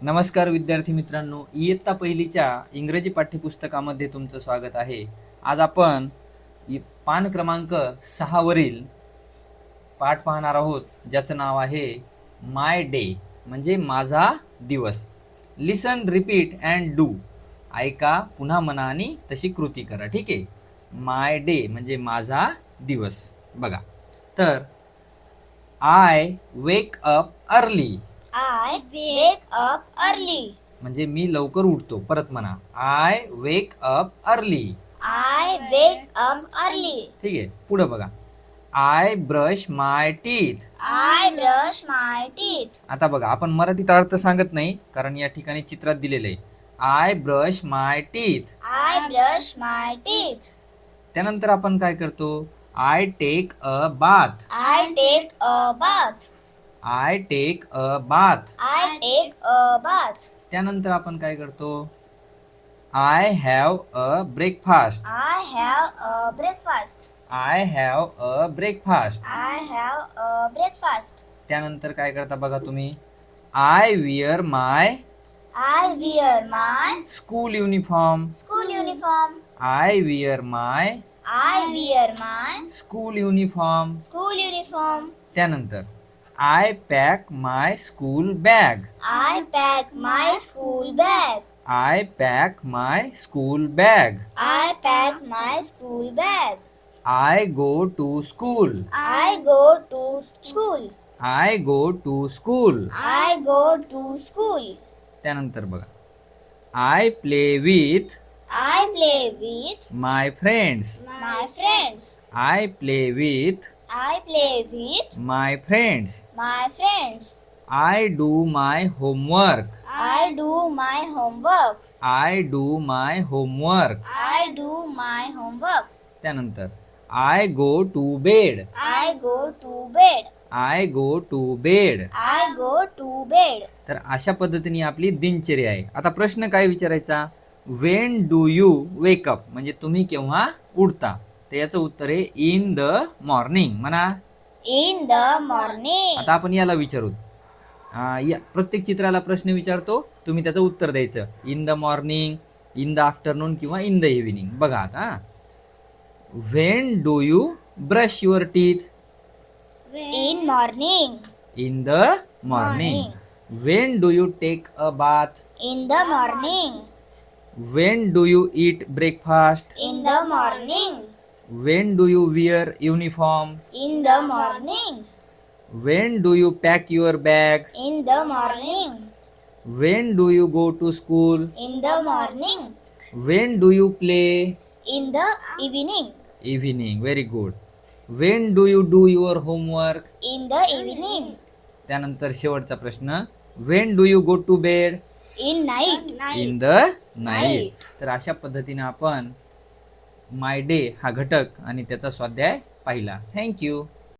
नमस्कार विद्यार्थी मित्रांनो, इयत्ता पहिलीच्या इंग्रजी पाठ्यपुस्तकामध्ये तुमचं स्वागत आहे. आज आपण पान क्रमांक 6 वरील पाठ पाहणार आहोत, ज्याचं नाव आहे माय डे म्हणजे माझा दिवस. लिसन, रिपीट अँड डू. ऐका, पुन्हा म्हणा आणि तशी कृती करा. ठीक आहे. माय डे म्हणजे माझा दिवस. बघा, तर I wake up early. I wake up early. म्हणजे मी लवकर उठतो. परत म्हणा, I wake up early. I wake up early. ठीक आहे. पुढे बघा, I brush my teeth. I brush my teeth. आता बघा, आपण मराठीत अर्थ सांगत नाही, कारण या ठिकाणी चित्रात दिलेलं आहे. I brush my teeth. I brush my teeth. त्यानंतर आपण काय करतो? I take a bath. I take a bath. I take a bath. I take a bath. त्यानंतर आपण काय करतो? I have a breakfast. I have a breakfast. I have a breakfast. I have a breakfast. त्यानंतर काय करता बघा तुम्ही? I wear my I wear my school uniform. school uniform. I wear my I wear my school uniform. school uniform. त्यानंतर I pack my school bag. I pack my school bag. I pack my school bag. I pack my school bag. I go to school. I go to school. I go to school. I go to school. त्यानंतर बघा, I play with I play with my friends. my friends. I play with I play with my friends. my friends. I do my homework. I do my homework. I do my homework. I do my homework. त्यानंतर I go to bed. I go to bed. I go to bed. I go to bed. तर अशा पद्धतीने आपली दिनचर्या आहे. आता प्रश्न काय विचारायचा? Wien do you wake up म्हणजे तुम्ही केव्हा उठता? तर याचं उत्तर आहे इन द मॉर्निंग. म्हणा. In the morning. आता आपण याला विचारू. प्रत्येक चित्राला प्रश्न विचारतो, तुम्ही त्याचं उत्तर द्यायचं. In the morning, in the afternoon किंवा इन द इव्हिनिंग. बघा आता, when do you brush your teeth? In morning. In the morning. When do you take a bath? In the morning. When do you eat breakfast? In the morning. When do you wear uniform? In the morning. When do you pack your bag? In the morning. When do you go to school? In the morning. When do you play? In the evening. Evening. Very good. When do you do your homework? In the evening. त्यानंतर शेवटचा प्रश्न, when do you go to bed? In night. In the night. तर अशा पद्धतीने आपण माय day हा घटक आणि त्याचा स्वाध्याय पाहिला. थँक्यू.